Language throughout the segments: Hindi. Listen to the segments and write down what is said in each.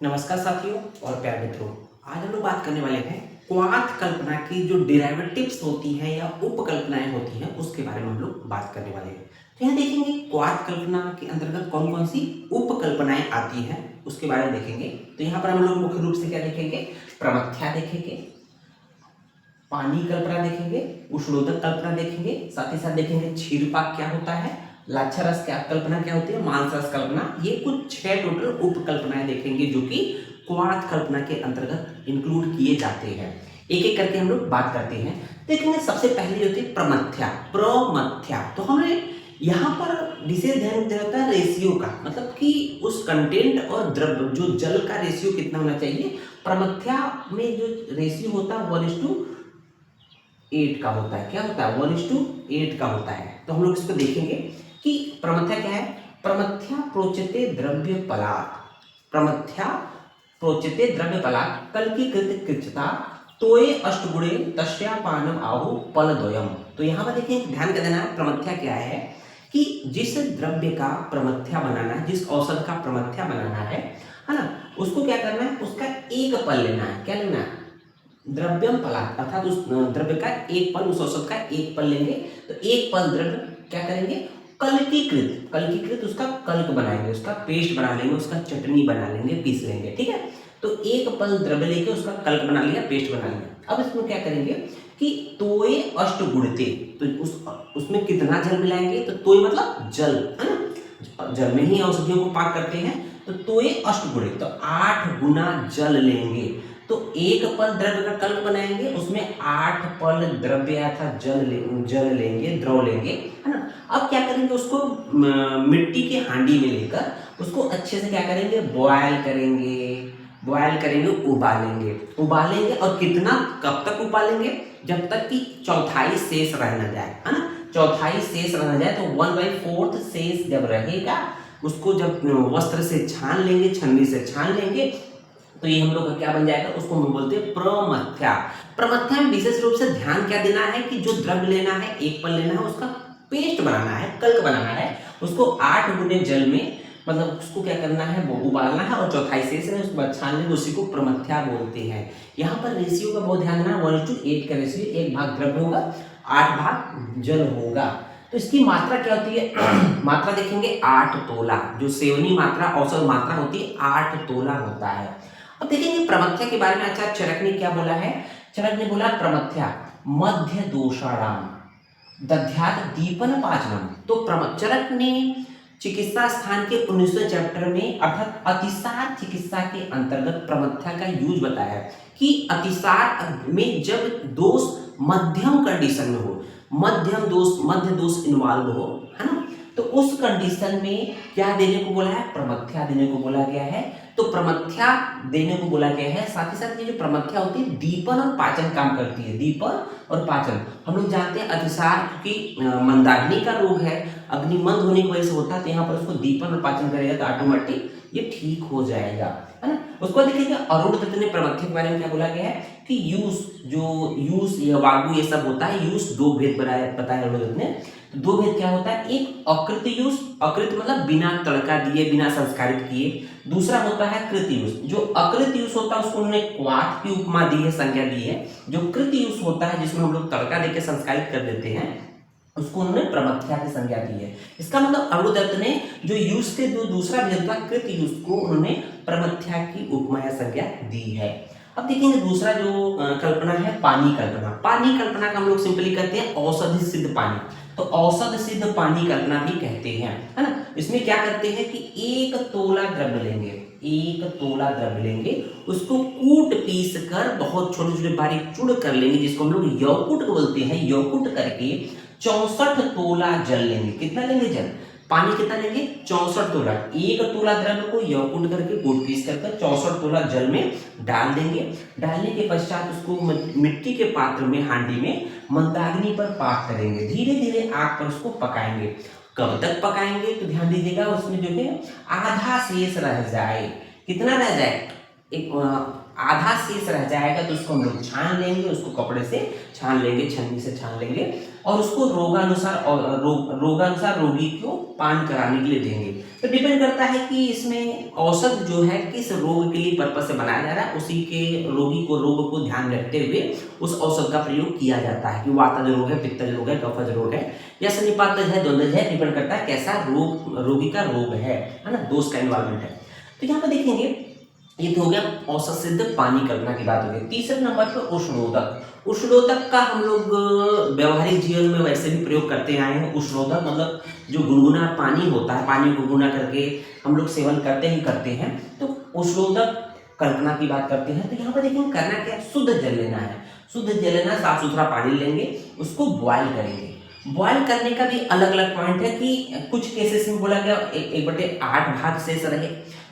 नमस्कार साथियों और प्यारे मित्रों। आज हम लोग बात करने वाले हैं क्वांट कल्पना की जो डेरिवेटिव्स होती हैं या उपकल्पनाएं होती हैं उसके बारे में हम लोग बात करने वाले हैं। तो यहाँ देखेंगे क्वांट कल्पना के अंतर्गत कौन कौन सी उपकल्पनाएं आती हैं उसके बारे में देखेंगे। तो यहाँ पर हम लोग मुख्य रूप से क्या देखेंगे, प्रमथ्या देखेंगे, पानी कल्पना देखेंगे, उष्णोदक कल्पना देखेंगे, साथ ही साथ देखेंगे क्षीरपाक क्या होता है, लाक्षारस क्या कल्पना क्या होती है, मांसरस कल्पना। ये कुछ 6 टोटल उपकल्पनाएं देखेंगे जो कि क्वांट कल्पना के अंतर्गत इंक्लूड किए जाते हैं। एक एक करके हम लोग बात करते हैं। देखेंगे सबसे पहले होती है प्रमथ्या। प्रमथ्या तो हमें यहाँ पर विशेष ध्यान देना होता है रेशियो का, मतलब कि उस कंटेंट और द्रव्य जो जल का रेशियो कितना होना चाहिए। प्रमथ्या में जो रेशियो होता है 1:8 का होता है। क्या होता है? 1:8 का होता है। तो हम लोग इसको देखेंगे कि प्रमथ्या क्या है। प्रमथ्या प्रोच्यते द्रव्य पलात्, प्रमथ्या प्रोच्यते द्रव्य पलात् कल्कीकृत कृच्छता तोये अष्टगुणे तस्यापानम आहु पलद्वयम्। तो यहाँ पर देखिए ध्यान क्या देना है, प्रमथ्या क्या है कि जिस द्रव्य का प्रमथ्या बनाना है, जिस औषध का प्रमथ्या बनाना है ना, उसको क्या करना है, उसका एक पल लेना है। क्या लेना है? द्रव्यम पलात्, अर्थात उस द्रव्य का एक पल, उस औषध का एक पल लेंगे। तो एक पल द्रव्य क्या करेंगे, कल्कीकृत, कल्कीकृत उसका कल्क बनाएंगे, उसका पेस्ट बना लेंगे, उसका चटनी बना लेंगे, पीस लेंगे। ठीक है, तो एक पल द्रव्य लेके उसका कल्क बना लिया, पेस्ट बना लिया। अब इसमें क्या करेंगे कि तोय अष्ट गुणते, तो उसमें कितना जल मिलाएंगे, तो तोय मतलब जल है ना, जल में ही औषधियों को पाक करते हैं। तो तोय अष्ट गुणे, तो 8 गुना जल लेंगे। तो एक पल द्रव्य का कल्प बनाएंगे, उसमें 8 पल द्रव्य अर्थात जल लेंगे, द्रव लेंगे, है ना। अब क्या करेंगे, उसको मिट्टी के हांडी में लेकर उसको अच्छे से क्या करेंगे, बॉयल करेंगे, उबालेंगे। और कितना, कब तक उबालेंगे, जब तक कि चौथाई शेष रह न जाए, है ना। चौथाई शेष रह न जाए, तो 1/4 शेष जब रहेगा, उसको जब वस्त्र से छान लेंगे, छन्नी से छान लेंगे, तो ये हम लोग का क्या बन जाएगा, उसको हम बोलते हैं प्रमथ्या। प्रमथ्या में विशेष रूप से ध्यान क्या देना है कि जो द्रव्य लेना है, एक पल लेना है, उसका पेस्ट बनाना है, कल्क बनाना है, उसको 8 गुने जल में, मतलब उसको क्या करना है, वो उबालना है, और चौथाई शेष है उसके बाद छान लेंगे, उसी को प्रमथ्या बोलते हैं। यहाँ पर रेशियो का बहुत ध्यान देना, 1:8 का रेशियो, 1 भाग द्रव्य होगा, 8 भाग जल होगा। तो इसकी मात्रा क्या होती है मात्रा देखेंगे 8 तोला, जो सेवनी मात्रा, औसत मात्रा होती है 8 तोला होता है। अब देखेंगे प्रमथ्या के बारे में आचार्य चरक ने क्या बोला है। चरक ने बोला प्रमथ्या मध्य दोषाणाम दध्यात दीपन पाचनम। तो चरक ने चिकित्सा स्थान के 19वें चैप्टर में अर्थात अतिसार चिकित्सा के अंतर्गत प्रमथ्या का यूज बताया है कि अतिसार में जब दोष मध्यम कंडीशन में हो, मध्य दोष इन्वॉल्व हो, है ना, तो उस कंडीशन में क्या देने को बोला है, प्रमथ्या देने को बोला गया है। तो प्रमथ्या देने को बोला गया है। साथ ही साथ ये जो प्रमथ्या होती है दीपन और पाचन काम करती है, दीपन और पाचन। हम लोग जानते हैं अतिसार क्योंकि मंदाग्नि का रोग है, अग्निमंद होने की वजह से होता है, तो यहाँ पर उसको दीपन और पाचन करेगा तो ऑटोमेटिक ये ठीक हो जाएगा, है ना। उसको देखिएगा अरुण दत्त ने प्रमथ्या के बारे में क्या बोला गया है कि यूस या वागु ये सब होता है। यूस 2 भेद बताया अरुण दत्त ने। तो 2 भेद क्या होता है, एक अकृत यूस, अकृत मतलब बिना तड़का दिए, बिना संस्कारित किए। दूसरा होता है कृत यूस। जो अकृत यूस होता है उसको उन्होंने क्वाथ की उपमा दी है, संज्ञा दी है। जो कृत यूस होता है जिसमें हम लोग तड़का देकर संस्कारित कर देते हैं, उसको उन्होंने प्रमथ्या की संज्ञा दी है। इसका मतलब अरुण दत्त ने जो यूस के जो दूसरा भेद था कृत यूस को उन्होंने प्रमथ्या की उपमा या संज्ञा दी है। अब देखेंगे दूसरा जो कल्पना है पानी कल्पना। पानी कल्पना का हम लोग सिंपली कहते हैं औषधि सिद्ध पानी। तो औषध सिद्ध पानी कल्पना भी कहते हैं, है ना। इसमें क्या करते हैं कि 1 तोला द्रव्य लेंगे, 1 तोला द्रव्य लेंगे, उसको कूट पीस कर बहुत छोटे छोटे बारीक चूड़ कर लेंगे, जिसको हम लोग यौकुट बोलते हैं। यौकुट करके 64 तोला जल लेंगे। कितना लेंगे जल, पानी कितना लेंगे, 64 तोला। 1 तोला द्रव्य को यौकुट करके कूट पीस करके 64 तोला जल में डाल देंगे। डालने के पश्चात उसको मिट्टी के पात्र में, हांडी में मंदाग्नि पर पाक करेंगे। धीरे धीरे आग पर उसको पकाएंगे। कब तक पकाएंगे, तो ध्यान दीजिएगा उसमें जो है आधा शेष रह जाए। कितना रह जाए, एक आधा शेष रह जाएगा तो उसको हम लोग छान लेंगे, उसको कपड़े से छान लेंगे, छन्नी से छान लेंगे और उसको रोगानुसार रोगी को पान कराने के लिए देंगे। तो डिपेंड करता है कि इसमें औषध जो है किस रोग के लिए पर्पज से बनाया जा रहा है, उसी के रोगी को रोग को ध्यान रखते हुए उस औषध का प्रयोग किया जाता है कि वातज रोग है, पित्तज रोग है, कफज रोग है या सन्निपातज है, द्वंद्वज है, डिपेंड करता है कैसा रोगी का रोग है ना, दोष का इन्वॉल्वमेंट है। तो यहाँ पर देखेंगे ये तो हो गया औसत सिद्ध पानी कल्पना की बात हो गई। तीसरे नंबर पर उष्णोदक। उष्णोदक का हम लोग व्यवहारिक जीवन में वैसे भी प्रयोग करते आए हैं। उष्णोदक मतलब जो गुनगुना पानी होता है, पानी को गुनगुना करके हम लोग सेवन करते हैं। तो उष्णोदक कल्पना की बात करते हैं। तो यहाँ पर देखिए करना क्या है, शुद्ध जल लेना है। शुद्ध जल लेना, साफ सुथरा पानी लेंगे, उसको बॉयल करेंगे। बॉयल करने का भी अलग अलग पॉइंट है कि कुछ केसेस में बोला गया 1/8 भाग शेष रहे,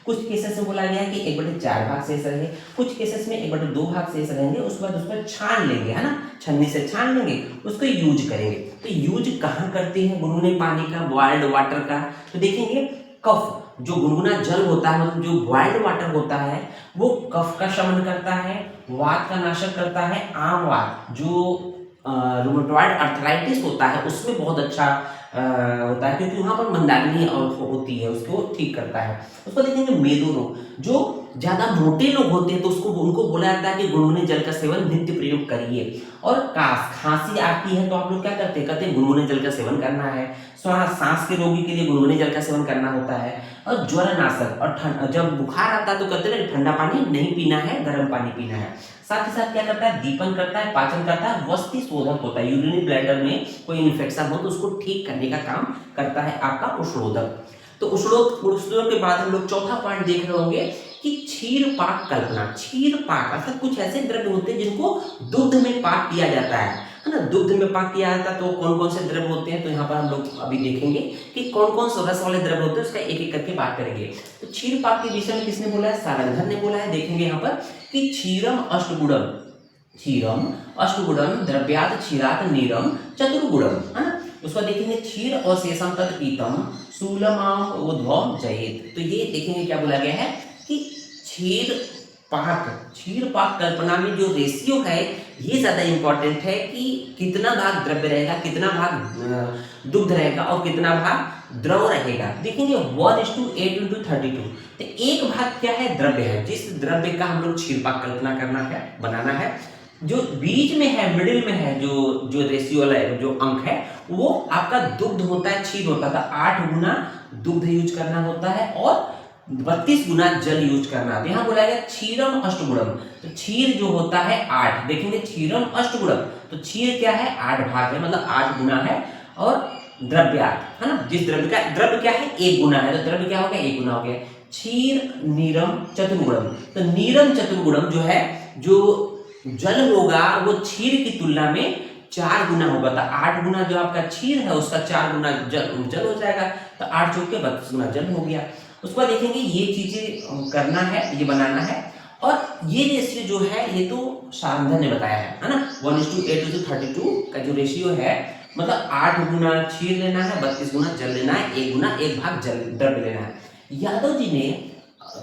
कुछ केसेस में बोला गया है कि 1/4 भाग शेष रहे, कुछ केसेस में 1/2 भाग शेष रहेंगे। उसके बाद उसको छान लेंगे, है ना, छन्नी से छान लेंगे, उसको यूज करेंगे। तो यूज कहाँ करते हैं गुनगुने पानी का, बॉयल्ड वाटर का? तो देखेंगे कफ, जो गुनगुना जल होता है मतलब जो बॉयल्ड वाटर होता है वो कफ का शमन करता है, वात का नाशक करता है। आम वात जो रूमेटॉइड अर्थराइटिस होता है उसमें बहुत अच्छा होता है क्योंकि वहाँ पर मंदाग्नि होती है, उसको ठीक करता है। उसको देखेंगे मेदो रोग, जो ज़्यादा मोटे लोग होते हैं तो उनको बोला जाता है कि गुनगुने जल का सेवन नित्य प्रयोग करिए। और खांसी आती है तो आप लोग क्या करते हैं, कहते हैं गुनगुने जल का सेवन करना है। सांस के रोगी के लिए गुनगुने जल का सेवन करना होता है। और ज्वरनाशक और जब बुखार आता है तो कहते हैं ठंडा पानी नहीं पीना है, गर्म पानी पीना है। साथ ही साथ क्या करता है, दीपन करता है, पाचन करता है, वस्ति शोधक होता है। यूरिनरी ब्लैडर में कोई इन्फेक्शन हो तो उसको ठीक करने का काम करता है आपका उष्णोदक। तो उष्णोदक के बाद हम लोग चौथा पॉइंट देख रहे होंगे कि क्षीर पाक कल्पना। क्षीर पाक अर्थात कुछ ऐसे द्रव्य होते हैं जिनको दुग्ध में पाक किया जाता है ना। दुग्ध में पाक किया जाता है तो कौन कौन से द्रव्य होते हैं, तो यहाँ पर हम लोग अभी देखेंगे कि कौन कौन से रस वाले द्रव्य होते हैं, उसका एक एक करके बात करेंगे। तो क्षीर पाक के विषय में किसने बोला है, सारंगधर ने बोला है। देखेंगे यहाँ पर कि क्षीरम अष्टगुणम द्रव्यात क्षीरात नीरम चतुर्गुणम, है ना। उसको देखेंगे क्षीर और शेषम तत् पीतम शूलमाम उद्भव जयेत। तो ये देखेंगे क्या बोला गया है कि क्षीर पाक कल्पना में जो रेशियो है ये ज्यादा इंपॉर्टेंट है कि कितना भाग द्रव्य रहेगा, कितना भाग दुग्ध रहेगा और कितना भाग द्रव रहेगा। देखेंगे 1:8:32। तो एक भाग क्या है, द्रव्य है। जिस द्रव्य का हम लोग क्षीर पाक कल्पना करना है, बनाना है, जो बीच में है, मिडिल में है, जो रेशियो वाला जो अंक है वो आपका दुग्ध होता है, क्षीर होता था। 8 गुना दुग्ध यूज करना होता है और 32 गुना जल यूज करना। यहाँ बोला गया क्षीरम अष्टगुणम। तो क्षीर जो होता है 8, देखेंगे क्षीरम अष्टगुणम, तो क्षीर क्या है 8 भाग है, मतलब 8 गुना है। और द्रव्यात, है ना, जिस द्रव्य क्या है 1 गुना है, तो द्रव्य क्या हो गया 1 गुना हो गया। क्षीर नीरम चतुर्गुणम, तो नीरम चतुर्गुणम जो है, जो जल होगा वो क्षीर की तुलना में 4 गुना होगा। तो 8 गुना जो आपका क्षीर है उसका 4 गुना जल हो जाएगा। तो 8 चौके 32 गुना जल हो गया। उसके बाद देखेंगे ये चीजें करना है, ये बनाना है। और ये रेशियो जो है ये तो सारंगधर ने बताया है ना। 1:8:32 का जो रेशियो है, मतलब 8 गुना क्षीर लेना है, 32 गुना जल लेना है, 1 गुना 1 भाग जल द्रव्य लेना है। यादव जी ने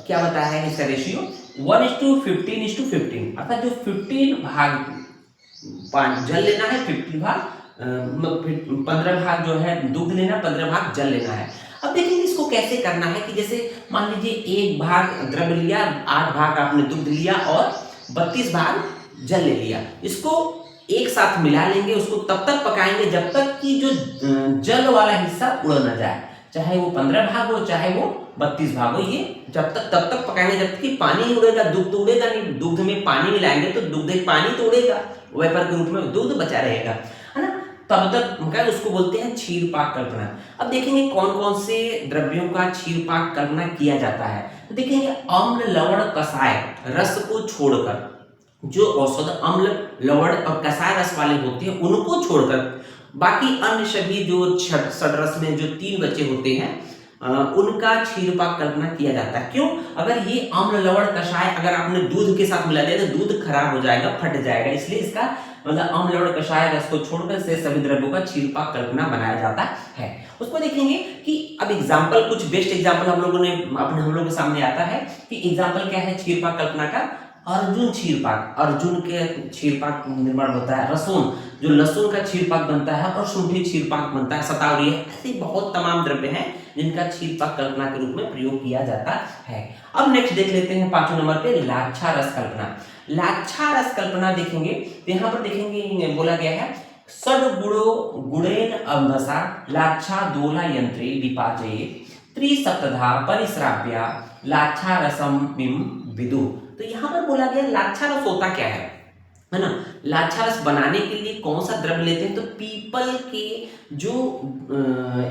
क्या बताया है इसका रेशियो 1:15:15, अर्थात जो 15 भाग जल लेना है, 15 भाग जो है दुग्ध लेना, 15 भाग जल लेना है। अब देखेंगे इसको कैसे करना है कि जैसे मान लीजिए 1 भाग द्रव्य लिया, 8 भाग आपने दुग्ध लिया और 32 भाग जल ले लिया। इसको एक साथ मिला लेंगे, उसको तब तक पकाएंगे जब तक कि जो जल वाला हिस्सा उड़ ना जाए, चाहे वो 15 भाग हो चाहे वो 32 भाग हो। ये तब तक पकाएंगे जब तक कि पानी नहीं उड़ेगा, दुग्ध तो उड़ेगा नहीं। दुग्ध में पानी मिलाएंगे तो दुग्ध पानी तो उड़ेगा, वेपर के रूप में दुग्ध बचा रहेगा, है ना। तब तक उसको बोलते हैं क्षीर पाक कल्पना। अब देखेंगे कौन कौन से द्रव्यों का क्षीर पाक कल्पना किया जाता है। तो देखेंगे अम्ल लवण कषाय रस को छोड़कर, जो औषध अम्ल लवण और कषाय रस वाले होते हैं उनको छोड़कर बाकी अन्य सभी जो षड्रस में जो 3 बचे होते हैं उनका क्षीर पाक कल्पना किया जाता है। क्यों? अगर ये अम्ल लवण कषाय अगर आपने दूध के साथ मिला दिया तो दूध खराब हो जाएगा, फट जाएगा, इसलिए इसका मतलब अम्ल लवण कषाय रस को छोड़कर से सभी द्रव्यों का क्षीर पाक कल्पना बनाया जाता है। उसको देखेंगे कि अब एग्जाम्पल, कुछ बेस्ट एग्जाम्पल हम लोगों के सामने आता है कि एग्जाम्पल क्या है क्षीर पाक कल्पना का। अर्जुन क्षीरपाक, अर्जुन के क्षीरपाक निर्माण होता है। रसून, जो लहसुन का क्षीरपाक बनता है। और शुंठी क्षीरपाक बनता है। शतावरी है, ऐसे बहुत तमाम द्रव्य हैं जिनका क्षीरपाक कल्पना के रूप में प्रयोग किया जाता है। अब नेक्स्ट देख लेते हैं 5वें नंबर पे लाक्षा रस कल्पना। लाक्षा रस कल्पना देखेंगे तो यहाँ पर देखेंगे बोला गया है षड गुणेन अंधसा लाक्षा दोला यंत्रे विपाचये त्रिसप्तधा परिश्राव्या लाक्षा रसम विदु। तो यहाँ पर बोला गया लाक्षा रस होता क्या है ना। लाक्षा रस बनाने के लिए कौन सा द्रव्य लेते हैं, तो पीपल के जो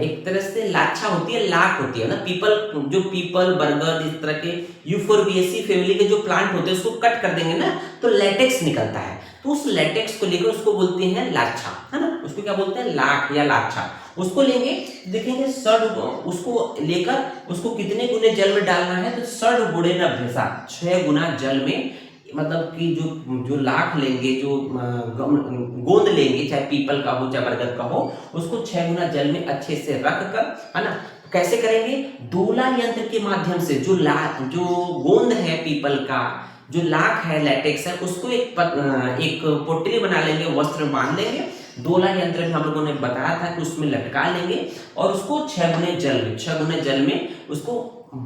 एक तरह से लाक्षा होती है, लाख होती है ना। पीपल, जो पीपल, बरगद, इस तरह के यूफोर्बिएसी फैमिली के जो प्लांट होते हैं उसको कट कर देंगे ना तो लेटेक्स निकलता है। तो उस लेटेक्स को लेकर उसको बोलते हैं लाक्षा, है ना। उसको क्या बोलते हैं, लाख या लाक्षा। उसको लेंगे, देखेंगे षड, उसको लेकर उसको कितने गुने जल में डालना है, तो षड गुणे अभ्यसा, 6 गुना जल में, मतलब कि जो लाख लेंगे, जो गोंद लेंगे, चाहे पीपल का हो चाहे बरगद का हो, उसको 6 गुना जल में अच्छे से रख कर, है ना, कैसे करेंगे, दोला यंत्र के माध्यम से। जो गोंद है पीपल का, जो लाख है, लेटेक्स है, उसको एक पोटली बना लेंगे, वस्त्र में बांध लेंगे। दोला यंत्र में हम लोगों ने बताया था कि उसमें लटका लेंगे और उसको 6 गुने जल में उसको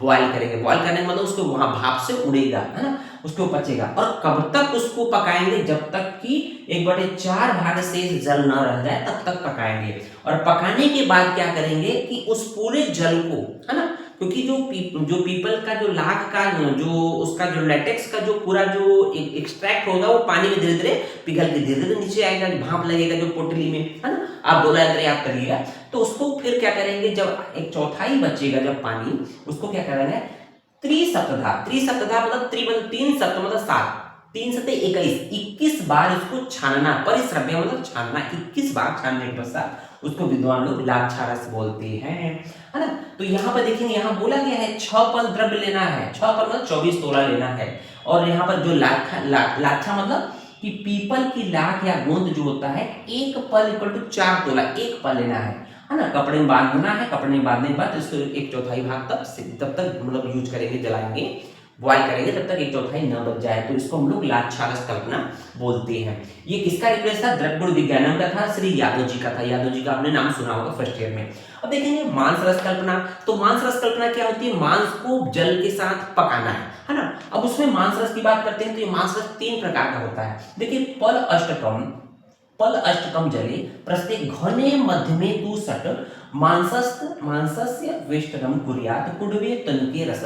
बॉयल करेंगे। बॉयल करने का मतलब उसको वहां भाप से उड़ेगा, है ना, उसको पचेगा। और कब तक उसको पकाएंगे, जब तक कि 1/4 भाग से जल न रह जाए तब तक पकाएंगे। और पकाने के बाद क्या करेंगे कि उस पूरे जल को, है ना, क्योंकि जो पीपल का जो लाख का जो उसका जो लेटेक्स का जो पूरा जो एक्सट्रैक्ट होगा वो पानी में धीरे धीरे पिघल के धीरे धीरे नीचे आएगा, भाप लगेगा जो पोटली में, है ना। आप दोला यंत्र याद करिएगा। तो उसको फिर क्या करेंगे, जब 1/4 बचेगा जब पानी, उसको क्या करेंगे, त्रिसप्तधा मतलब 3 सप्त मतलब 7, 3 सप्ते 21 बार उसको छानना। परिश्रव्य मतलब छानना, 21 बार छानने के पश्चात उसको विद्वान लोग लाक्षा रस बोलते हैं, है ना। तो यहाँ पर देखेंगे, यहाँ बोला गया है 6 पल द्रव्य लेना है। 6 पल मतलब 24 तोला लेना है। और यहाँ पर जो लाक्षा मतलब कि पीपल की लाख या गोंद जो होता है, 1 पल = 4 तोला, 1 पल लेना है ना। कपड़े में बांधना है, कपड़े में बांधने के बाद इसको 1/4 भाग तब तक मतलब यूज करेंगे, जलाएंगे, बॉयल करेंगे, तब तक 1/4 न बच जाए। तो इसको हम लोग लाक्षा रस कल्पना बोलते हैं। ये किसका रिफ्रेंस था, द्रव्यगुण विज्ञानम का था, श्री यादव जी का था। यादव जी का आपने नाम सुना होगा फर्स्ट ईयर में। अब देखेंगे मांस रस कल्पना। तो मांस रस कल्पना क्या होती है, मांस को जल के साथ पकाना है ना। अब उसमें मांस रस की बात करते हैं तो ये मांस रस 3 प्रकार का होता है। देखिए, पल अष्टकम जले प्रस्ते घने मध्यमे तु सट मांसस्य वेष्टनम कुर्यात कुडवे तनुके रस।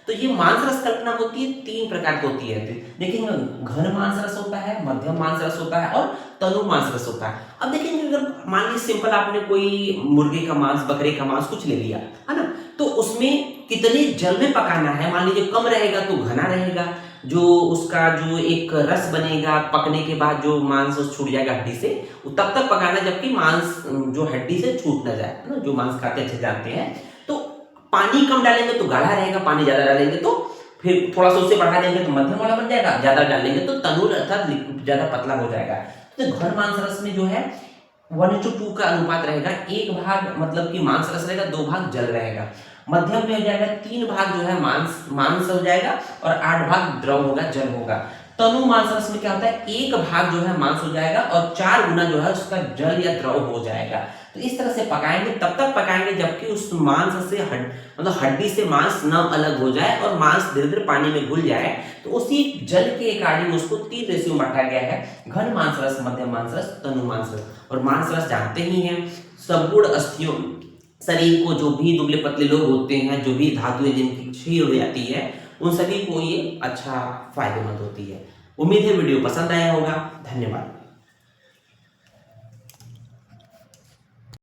तो ये मांस रस कल्पना होती है, 3 प्रकार की होती है। देखिए, घन मांस रस होता है, मध्यम मांस रस होता है और तनु मांस रस होता है। अब देखेंगे, अगर मान लीजिए सिंपल आपने कोई मुर्गे का मांस, बकरे का मांस कुछ ले लिया, है ना, तो उसमें कितने जल में पकाना है, मान लीजिए कम रहेगा तो घना रहेगा, जो उसका जो एक रस बनेगा पकने के बाद जो मांस छूट जाएगा हड्डी से, तब तक पकाना, जबकि मांस जो हड्डी से छूट ना जाए, है ना। जो मांस खाते अच्छे जानते हैं। तो पानी कम डालेंगे तो गाढ़ा रहेगा, पानी ज्यादा डालेंगे तो फिर थोड़ा सा उससे बढ़ा देंगे तो मध्यम वाला बन जाएगा, ज्यादा डालेंगे तो तनूल अर्थात ज्यादा पतला हो जाएगा। तो घन मांस रस में जो है 1:2 का अनुपात रहेगा। 1 भाग मतलब कि मांस रस रहेगा, 2 भाग जल रहेगा। मध्यम में हो जाएगा 3 भाग जो है मांस हो जाएगा और 8 भाग द्रव होगा, जल होगा। तनु मांस रस में क्या होता है, 1 भाग जो है मांस हो जाएगा और 4 गुना जो है उसका जल या द्रव हो जाएगा। तो इस तरह से पकाएंगे, तब तक पकाएंगे जबकि उस मांस से मतलब हड्डी से मांस न अलग हो जाए और मांस धीरे धीरे पानी में घुल जाए। तो उसी जल के अकॉर्डिंग उसको 3 रेशियो में बांटा गया है, घन मांस रस, मध्यम मांस रस, तनु मांस रस। और मांस रस जानते ही हैं, संपूर्ण अस्थियों, शरीर को जो भी दुबले पतले लोग होते हैं, जो भी धातुएं जिनकी क्षीण हो जाती है, उन सभी को ये अच्छा फायदेमंद होती है। उम्मीद है वीडियो पसंद आया होगा। धन्यवाद।